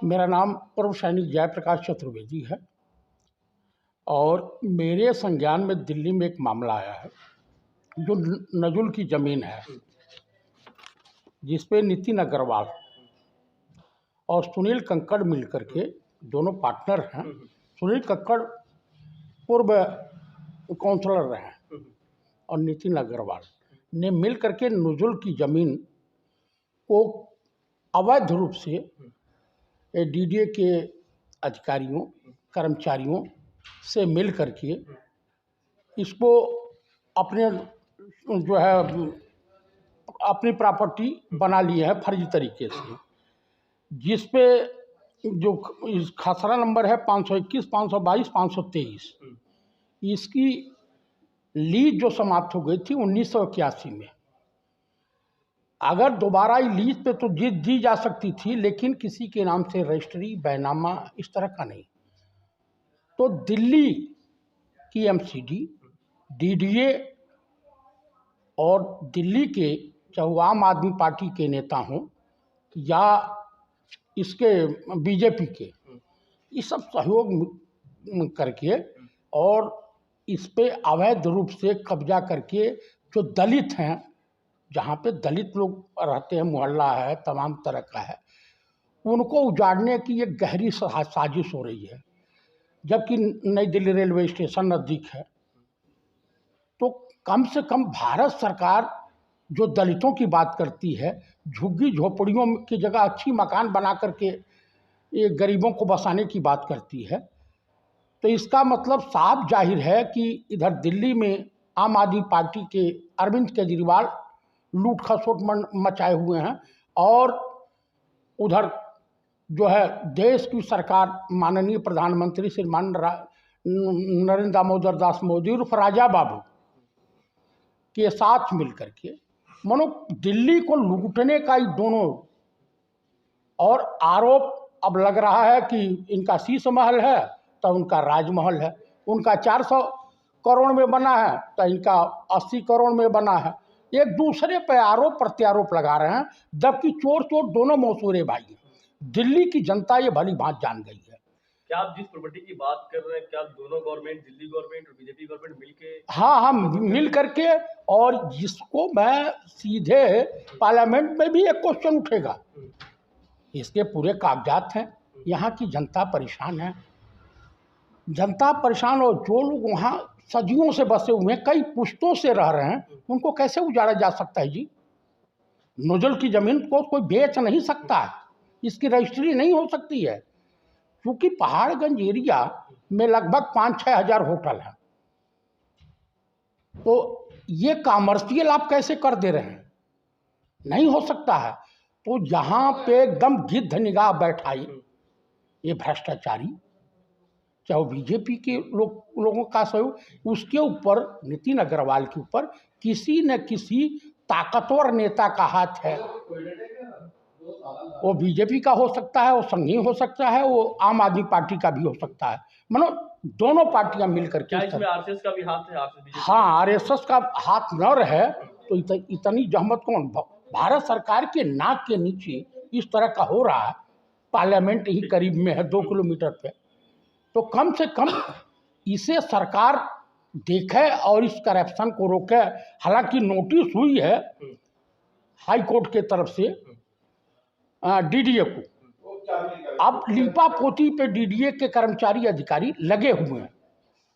मेरा नाम पूर्व सैनिक जयप्रकाश चतुर्वेदी है और मेरे संज्ञान में दिल्ली में एक मामला आया है जो नजुल की ज़मीन है, जिसपे नितिन अग्रवाल और सुनील कंकड़ मिलकर के दोनों पार्टनर हैं। सुनील कंकड़ पूर्व काउंसलर रहे हैं और नितिन अग्रवाल ने मिल करके नजुल की ज़मीन को अवैध रूप से डीडीए के अधिकारियों कर्मचारियों से मिल करके इसको अपने जो है अपनी प्रॉपर्टी बना लिए है फर्जी तरीके से, जिस पे जो इस खसरा नंबर है 521, 522, 523, इसकी लीज जो समाप्त हो गई थी 1981 में। अगर दोबारा लीज पे तो दी जा सकती थी, लेकिन किसी के नाम से रजिस्ट्री बैनामा इस तरह का नहीं। तो दिल्ली की एमसीडी, डीडीए और दिल्ली के चाहे आम आदमी पार्टी के नेता हों या इसके बीजेपी के, ये सब सहयोग करके और इस पे अवैध रूप से कब्जा करके जो दलित हैं, जहाँ पे दलित लोग रहते हैं, मोहल्ला है, तमाम तरह का है, उनको उजाड़ने की एक गहरी साजिश हो रही है। जबकि नई दिल्ली रेलवे स्टेशन नज़दीक है, तो कम से कम भारत सरकार जो दलितों की बात करती है, झुग्गी झोपड़ियों की जगह अच्छी मकान बना करके ये गरीबों को बसाने की बात करती है, तो इसका मतलब साफ जाहिर है कि इधर दिल्ली में आम आदमी पार्टी के अरविंद केजरीवाल लूट खसोट मचाए हुए हैं और उधर जो है देश की सरकार माननीय प्रधानमंत्री श्रीमान नरेंद्र दामोदर दास मोदी उर्फ राजा बाबू के साथ मिलकर के मानो दिल्ली को लूटने का ही दोनों, और आरोप अब लग रहा है कि इनका शीश महल है तो उनका राजमहल है, उनका 400 करोड़ में बना है तो इनका 80 करोड़ में बना है। एक दूसरे पर आरोप प्रत्यारोप लगा रहे हैं, जबकि चोर चोर दोनों मौसूरे भाई हैं। दिल्ली की जनता ये भली भांत जान गई है। क्या आप जिस प्रॉपर्टी की बात कर रहे हैं, क्या दोनों गवर्नमेंट, दिल्ली गवर्नमेंट और बीजेपी गवर्नमेंट मिलके? हाँ, मिल करके, और जिसको मैं सीधे पार्लियामेंट में भी एक क्वेश्चन उठेगा, इसके पूरे कागजात हैं। यहाँ की जनता परेशान है, जनता परेशान, और जो लोग वहाँ सदियों से बसे हुए हैं, कई पुश्तों से रह रहे हैं, उनको कैसे उजाड़ा जा सकता है जी? नजुल की ज़मीन को कोई बेच नहीं सकता है, इसकी रजिस्ट्री नहीं हो सकती है, क्योंकि पहाड़गंज एरिया में लगभग 5-6 हज़ार होटल हैं। तो ये कॉमर्शियल आप कैसे कर दे रहे हैं? नहीं हो सकता है। तो यहाँ पे एकदम गिद्ध निगाह बैठाई ये भ्रष्टाचारी, चाहे बीजेपी के लोगों का सहयोग, उसके ऊपर नितिन अग्रवाल के ऊपर किसी न किसी ताकतवर नेता का हाथ है। वो बीजेपी का हो सकता है, वो संघी हो सकता है, वो आम आदमी पार्टी का भी हो सकता है, मानो दोनों पार्टियां मिलकर के। इसमें आरएसएस का भी हाथ है? हाँ, आरएसएस का हाथ न रहे तो इतनी जहमत कौन? भारत सरकार के नाक के नीचे इस तरह का हो रहा है, पार्लियामेंट ही करीब में है 2 किलोमीटर पे, तो कम से कम इसे सरकार देखे और इस करप्शन को रोके। हालांकि नोटिस हुई है हाई कोर्ट के तरफ से डीडीए को, अब लीपा पोती पे डीडीए के कर्मचारी अधिकारी लगे हुए हैं,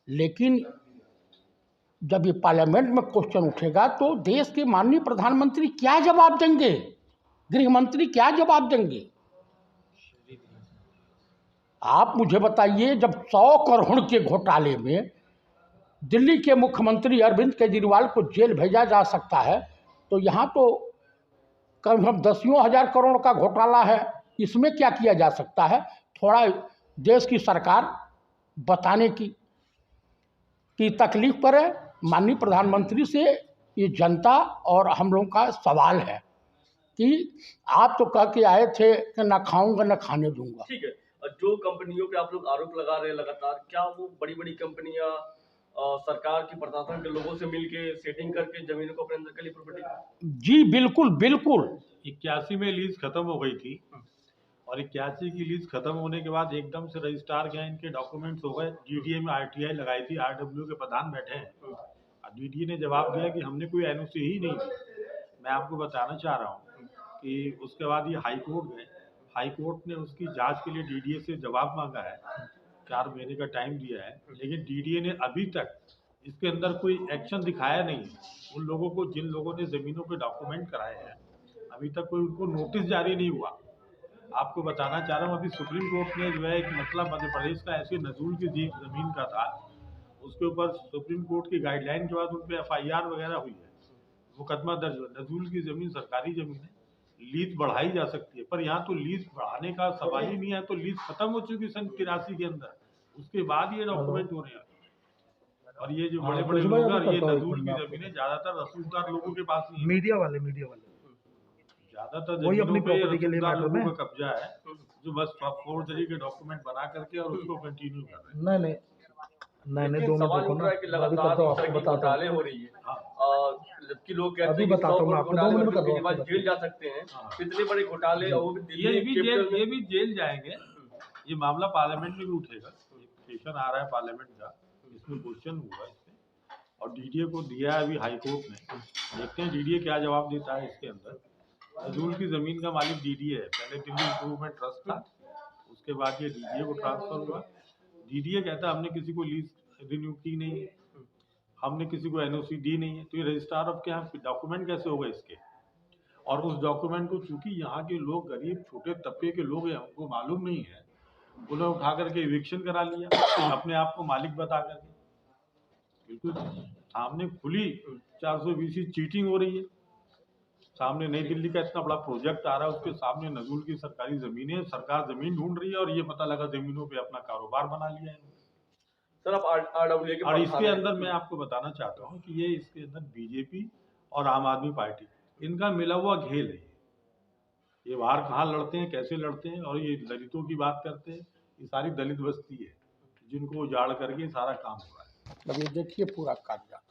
लेकिन जब ये पार्लियामेंट में क्वेश्चन उठेगा तो देश के माननीय प्रधानमंत्री क्या जवाब देंगे, गृह मंत्री क्या जवाब देंगे? आप मुझे बताइए, जब 100 करोड़ के घोटाले में दिल्ली के मुख्यमंत्री अरविंद केजरीवाल को जेल भेजा जा सकता है, तो यहाँ तो कम से कम 10 हज़ार करोड़ का घोटाला है, इसमें क्या किया जा सकता है? थोड़ा देश की सरकार बताने की तकलीफ पर है। माननीय प्रधानमंत्री से ये जनता और हम लोगों का सवाल है कि आप तो कह के आए थे कि ना खाऊंगा ना खाने दूंगा। ठीक है, जो कंपनियों पे आप लोग आरोप लगा रहे हैं लगातार, क्या वो बड़ी बड़ी कंपनियां सरकार की प्रशासन के लोगों से मिलके सेटिंग करके जमीनों को अपने अंदर के लिए प्रॉपर्टी? जी बिल्कुल बिल्कुल। 81 में लीज खत्म हो गई थी और 81 की लीज खत्म होने के बाद एकदम से रजिस्ट्रार के यहाँ इनके डॉक्यूमेंट्स हो गए। डीडीए में आरटीआई लगाई थी, आरडब्ल्यू के प्रधान बैठे हैं, डीडीए ने जवाब दिया कि हमने कोई एनओसी ही नहीं दी। मैं आपको बताना चाह रहा हूँ कि उसके बाद ये हाई कोर्ट गए, हाई कोर्ट ने उसकी जांच के लिए डीडीए से जवाब मांगा है, 4 महीने का टाइम दिया है, लेकिन डीडीए ने अभी तक इसके अंदर कोई एक्शन दिखाया नहीं है। उन लोगों को, जिन लोगों ने जमीनों के डॉक्यूमेंट कराए हैं, अभी तक कोई उनको नोटिस जारी नहीं हुआ। आपको बताना चाह रहा हूँ, अभी सुप्रीम कोर्ट ने जो है एक मसला मध्य प्रदेश का ऐसे नजूल की जमीन का था, उसके ऊपर सुप्रीम कोर्ट की गाइडलाइन के बाद उन पर FIR वगैरह हुई है, मुकदमा दर्ज हुआ। नजूल की जमीन सरकारी जमीन है, लीज बढ़ाई जा सकती है, पर यहाँ तो लीज बढ़ाने का सवाल ही नहीं है। तो लीज खत्म हो चुकी सन 83 के अंदर, उसके बाद ये डॉक्यूमेंट हो रहे हैं। और ये जो बड़े बड़े लोग हैं, ये नजूल की जमीनें ज्यादातर रसूखदार लोगों के पास ही है। मीडिया वाले ज्यादातर वही अपनी जमीनों पे प्रॉपर्टी के लिए रसूखदार मैटर लोगों में। का कब्जा है, जो बस फोर्जरी के डॉक्यूमेंट बना करके और उसको कंटिन्यू कर रहे हैं। नहीं लेकिन 2 सवाल मिनट उठ रहा है कि लगातार इस तरह की घोटाले हो रही है, जबकि लोग कहते हैं कि 100 करोड़ घोटाले में केजरीवाल जेल जा सकते हैं। इतने बड़े घोटाले और वो भी दिल्ली ये भी जेल जाएंगे। ये मामला पार्लियामेंट में भी उठेगा, सेशन आ रहा है पार्लियामेंट का, इसमें क्वेश्चन हुआ इसमें, और डीडीए को दिया है अभी हाई कोर्ट ने। देखते हैं डीडीए क्या जवाब देता है इसके अंदर। नजूल की जमीन का मालिक डीडीए है, पहले दिल्ली इम्प्रूवमेंट ट्रस्ट था, उसके बाद ये डीडीए को ट्रांसफर हुआ। डीडीए कहता है हमने किसी को लीज रिन्यू की नहीं है, हमने किसी को एनओसी दी नहीं है। तो ये रजिस्ट्रार ऑफ के यहाँ डॉक्यूमेंट कैसे होगा इसके? और उस डॉक्यूमेंट को चूंकि यहाँ के लोग गरीब छोटे तबके के लोग हैं, उनको मालूम नहीं है, उन्हें उठा करके इविक्शन करा लिया अपने आप को मालिक बता करके। बिल्कुल सामने खुली 420 चीटिंग हो रही है। सामने नई दिल्ली का इतना बड़ा प्रोजेक्ट आ रहा है, उसके सामने नजूल की सरकारी जमीनें, सरकार जमीन ढूंढ रही है, और ये पता लगा जमीनों पे अपना कारोबार बना लिया है। सर आप RWA के और इसके अंदर मैं आपको बताना चाहता हूँ कि ये इसके अंदर बीजेपी और आम आदमी पार्टी, इनका मिला हुआ घेल है। ये बाहर कहाँ लड़ते हैं, कैसे लड़ते हैं, और ये दलितों की बात करते हैं। ये सारी दलित बस्ती है जिनको उजाड़ करके सारा काम हो रहा है। अब ये देखिए पूरा कागजात,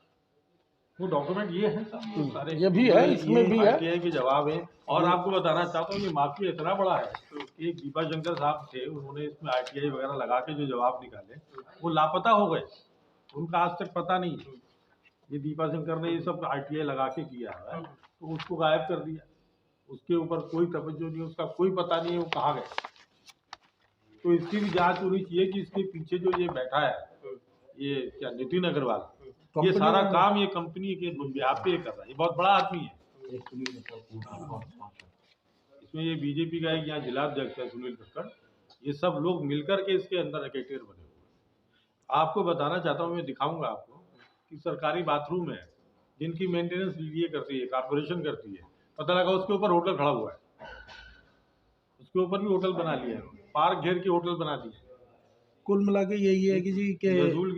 वो डॉक्यूमेंट ये है सब सारे, ये भी है, इसमें भी है। RTI के जवाब है। और आपको बताना चाहता हूँ ये माफिया इतना बड़ा है कि एक दीपा शंकर साहब थे, उन्होंने इसमें RTI वगैरह लगा के जो जवाब निकाले वो लापता हो गए, उनका आज तक पता नहीं है। ये दीपा शंकर ने ये सब RTI लगा के किया है, तो उसको गायब कर दिया, उसके ऊपर कोई तवज्जो नहीं, उसका कोई पता नहीं है वो कहाँ गए। तो इसकी भी जांच होनी चाहिए कि इसके पीछे जो ये बैठा है, ये क्या नितिन अग्रवाल, ये सारा काम ये कंपनी के बिहाफ पे कर रहा है। ये बहुत बड़ा आदमी है। इसमें ये बीजेपी का एक यहाँ जिला अध्यक्ष है सुनील कक्कड़, ये सब लोग मिलकर के इसके अंदर रैकेटर बने हुए। आपको बताना चाहता हूँ, मैं दिखाऊंगा आपको कि सरकारी बाथरूम है जिनकी मेंटेनेंस डीडीए करती है, कारपोरेशन करती है। पता लगा उसके ऊपर होटल खड़ा हुआ है, उसके ऊपर भी होटल बना लिया है, पार्क घेर के होटल बना दिए। कुल मिला के यही है कि जी के नाजुल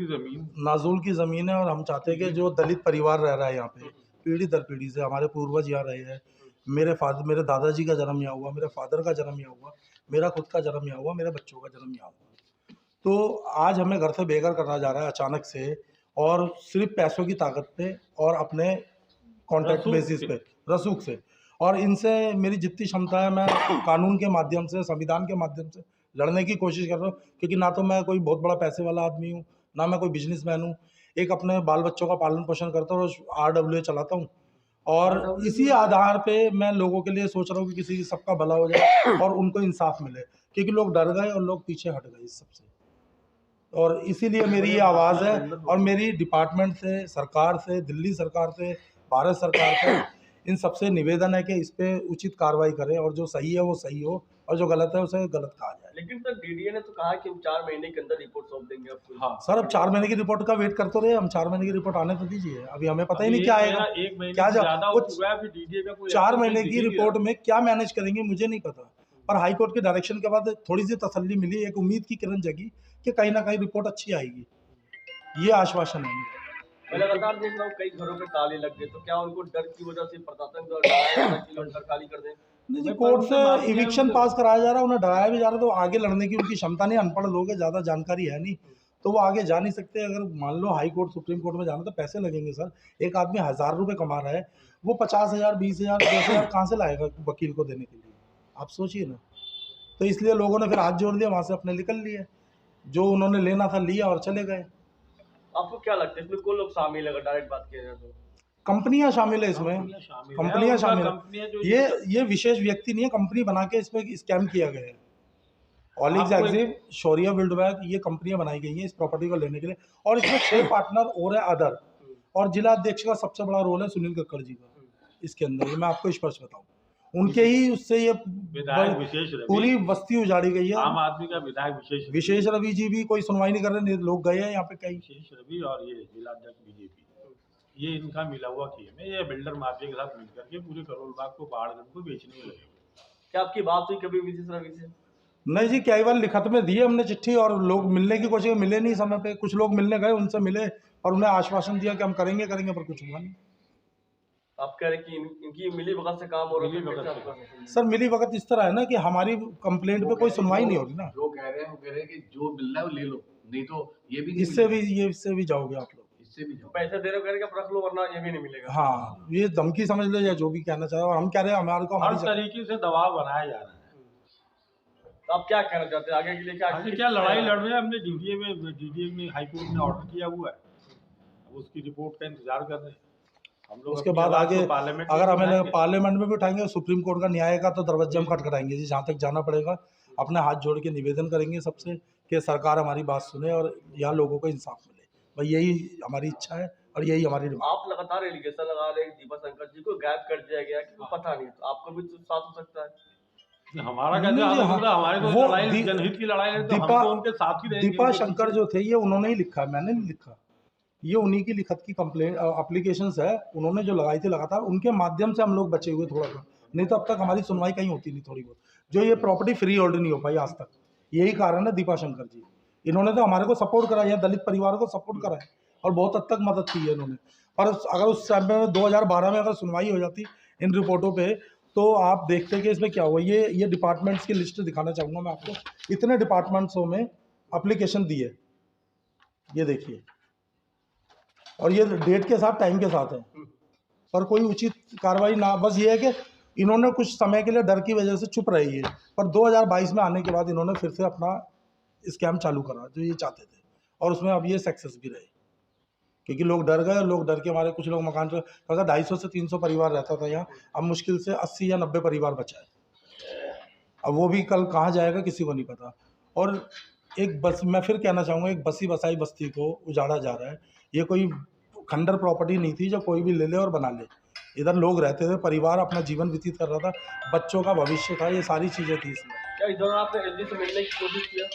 की ज़मीन है, और हम चाहते हैं कि जो दलित परिवार रह रहा है यहाँ पे पीढ़ी दर पीढ़ी से, हमारे पूर्वज यहाँ रहे हैं, मेरे दादाजी का जन्म यहाँ हुआ, मेरे फादर का जन्म यहाँ हुआ, मेरा खुद का जन्म यहाँ हुआ, मेरे बच्चों का जन्म यहाँ हुआ। तो आज हमें घर से बेघर करना जा रहा है अचानक से, और सिर्फ पैसों की ताकत पे और अपने कॉन्ट्रैक्ट बेसिस पे, रसूख से। और इनसे मेरी जितनी क्षमता है मैं कानून के माध्यम से, संविधान के माध्यम से लड़ने की कोशिश कर रहा हूँ, क्योंकि ना तो मैं कोई बहुत बड़ा पैसे वाला आदमी हूँ, ना मैं कोई बिजनेसमैन हूँ। एक अपने बाल बच्चों का पालन पोषण करता हूँ और RWA चलाता हूँ, और इसी आधार पे मैं लोगों के लिए सोच रहा हूँ कि किसी सबका भला हो जाए और उनको इंसाफ मिले, क्योंकि लोग डर गए और लोग पीछे हट गए इस सबसे। और इसीलिए मेरी ये आवाज़ है, और मेरी डिपार्टमेंट से, सरकार से, दिल्ली सरकार से, भारत सरकार से, इन सबसे निवेदन है कि इस पे उचित कार्रवाई करें, और जो सही है वो सही हो, और जो गलत है उसे गलत कहा जाए। लेकिन सर डीडीए ने तो कहा कि हम 4 महीने के अंदर रिपोर्ट सौंप देंगे आपको। हाँ सर, अब 4 महीने की रिपोर्ट का वेट करते रहे हम, 4 महीने की रिपोर्ट आने तो दीजिए, अभी हमें पता ही नहीं क्या आएगा, क्या ज्यादा हो चुका है। 4 महीने की रिपोर्ट में क्या मैनेज करेंगे मुझे नहीं पता, पर हाई कोर्ट के डायरेक्शन के बाद थोड़ी सी तसल्ली मिली, एक उम्मीद की किरण जगी कि कहीं ना कहीं रिपोर्ट अच्छी आएगी, ये आश्वासन है। मैं लगातार देख रहा हूँ कई घरों पे ताले लग गए, तो क्या उनको डर की वजह से प्रशासन द्वारा घर खाली कर दें? नहीं, कोर्ट से इविक्शन पास कराया जा रहा है, उन्हें डराया भी जा रहा है, तो आगे लड़ने की उनकी क्षमता नहीं, अनपढ़ लोग हैं, ज़्यादा जानकारी है नहीं, तो वो आगे जा नहीं सकते। अगर मान लो हाई कोर्ट, सुप्रीम कोर्ट में जाना तो पैसे लगेंगे सर। एक आदमी 1000 रुपये कमा रहा है, वो 50,000, 20,000, 10,000 कहाँ से लाएगा वकील को देने के लिए? आप सोचिए ना। तो इसलिए लोगों ने फिर हाथ जोड़ दिया, वहाँ से अपने निकल लिए, जो उन्होंने लेना था लिया और चले गए। आपको क्या लगता है इसमें कौन लोग शामिल है, अगर डायरेक्ट बात किया जाए तो? कंपनियां शामिल है इसमें, कंपनियां शामिल है। ये विशेष व्यक्ति नहीं है, कंपनी बना के इसमें स्कैम किया गया है। ऑलिक्स एग्जिम, शौर्या बिल्डबैग, ये कंपनियां बनाई गई हैं इस प्रॉपर्टी को लेने के लिए, और इसमें 6 पार्टनर और है अदर, और जिला अध्यक्ष का सबसे बड़ा रोल है सुनील कक्कड़ जी का इसके अंदर। ये मैं आपको स्पष्ट बताऊं, उनके ही उससे ये विधायक विशेष रवि, पूरी बस्ती उजाड़ी गई है। आम आदमी का विधायक विशेष रवि जी भी कोई सुनवाई नहीं कर रहे, लोग गए हैं यहाँ पे कई। विशेष रवि और ये जिलाध्यक्ष बीजेपी, ये इनका मिला हुआ खेम है। ये बिल्डर माफिया के साथ मिलकर के पूरे करोल बाग को पहाड़गंज को बेचने में लगे। क्या आपकी बात हुई कभी विशेष रवि से? नहीं जी, कई बार लिखत में दिए हमने चिट्ठी, और लोग मिलने की कोशिश, मिले नहीं समय पे। कुछ लोग मिलने गए, उनसे मिले और उन्हें आश्वासन दिया कि हम करेंगे पर कुछ हुआ नहीं। आप कह रहे कि इनकी मिली भगत से काम हो रहा है? सर मिली भगत इस तरह है ना कि हमारी कंप्लेंट पे कोई सुनवाई नहीं होगी ना। जो कह रहे हैं वो कह रहे हैं कि जो मिल रहा है वो ले लो, नहीं तो ये भी इससे भी जाओगे आप लोग, इससे भी जाओ। पैसे दे रहे हो, कह रहे कि आप रख लो वरना ये भी नहीं मिलेगा। हाँ, ये धमकी समझ लो या जो भी कहना चाहे, और हम कह रहे हैं हमारे को हर तरीके से दबाव बनाया जा रहा है। तो आप क्या कहना चाहते हैं आगे के लिए? आगे क्या लड़ाई लड़ रहे हैं? हमने डीडीए में हाईकोर्ट ने ऑर्डर किया हुआ है, अब उसकी रिपोर्ट का इंतजार कर रहे हैं हम लोग। उसके बाद आगे अगर हमें पार्लियामेंट में भी उठाएंगे, सुप्रीम कोर्ट का न्याय का तो दरवाजा हम खटखटाएंगे जी, जहाँ तक जाना पड़ेगा। अपने हाथ जोड़ के निवेदन करेंगे सबसे कि सरकार हमारी बात सुने और यहाँ लोगों को इंसाफ मिले। भाई यही हमारी इच्छा है और यही हमारी डिमांड। आप लगातार एलिगेशन लगा रहे हैं दीपा शंकर जी को गायब कर दिया गया कि पता नहीं, तो आपको भी तो साथ हो सकता है। हमारा क्या हमारे तो लड़ाई जनहित की लड़ाई है, तो हम तो उनके साथ ही रहेंगे। दीपा शंकर जो थे ये उन्होंने ही लिखा है, मैंने नहीं लिखा। ये उन्हीं की लिखत की कंप्लेंट एप्लीकेशंस है, उन्होंने जो लगाई थी लगातार, उनके माध्यम से हम लोग बचे हुए थोड़ा सा, नहीं तो अब तक हमारी सुनवाई कहीं होती नहीं थोड़ी बहुत। जो ये प्रॉपर्टी फ्री होल्ड नहीं हो पाई आज तक, यही कारण है दीपा शंकर जी। इन्होंने तो हमारे को सपोर्ट करा है, दलित परिवार को सपोर्ट करा है और बहुत हद तक मदद की है इन्होंने। पर अगर उस समय में 2012 में अगर सुनवाई हो जाती इन रिपोर्टों पे, तो आप देखते कि इसमें क्या हुआ। ये डिपार्टमेंट्स की लिस्ट दिखाना चाहूँगा मैं आपको। इतने डिपार्टमेंट्सों में एप्लीकेशन दी है, ये देखिए, और ये डेट के साथ टाइम के साथ है, पर कोई उचित कार्रवाई ना। बस ये है कि इन्होंने कुछ समय के लिए डर की वजह से चुप रही है, पर 2022 में आने के बाद इन्होंने फिर से अपना स्कैम चालू करा जो ये चाहते थे, और उसमें अब ये सक्सेस भी रहे, क्योंकि लोग डर गए। और लोग डर के हमारे कुछ लोग मकान पर, अगर 250 से 300 परिवार रहता था यहाँ, अब मुश्किल से 80 या 90 परिवार बचा है। अब वो भी कल कहाँ जाएगा किसी को नहीं पता। और एक बस, मैं फिर कहना चाहूँगा, एक बसी बसाई बस्ती को उजाड़ा जा रहा है। ये कोई खंडर प्रॉपर्टी नहीं थी जो कोई भी ले ले और बना ले। इधर लोग रहते थे, परिवार अपना जीवन व्यतीत कर रहा था, बच्चों का भविष्य था, ये सारी चीज़ें थी इसमें। क्या इस दौरान आपने एलजी से मिलने की कोशिश किया?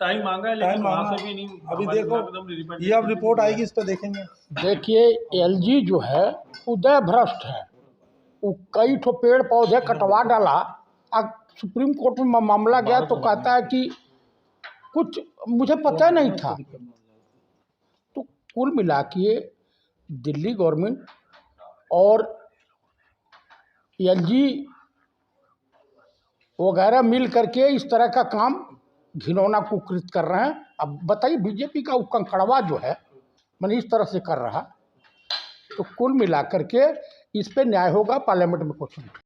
टाइम मांगा है, लेकिन वहाँ से भी नहीं। अभी देखो, ये अब रिपोर्ट आएगी, इस पर देखेंगे। देखिए एलजी जो है उदय भ्रष्ट है, वो कई ठो पेड़ पौधे कटवा डाला। अब सुप्रीम कोर्ट में मामला गया तो कहता है कि कुछ मुझे पता नहीं था। तो कुल मिला के दिल्ली गवर्नमेंट और एलजी वगैरह मिल करके इस तरह का काम घिनौना कुकृत कर रहे हैं। अब बताइए बीजेपी का वो कंकड़वा जो है मैंने इस तरह से कर रहा, तो कुल मिला करके इस पे न्याय होगा, पार्लियामेंट में कुछ नहीं।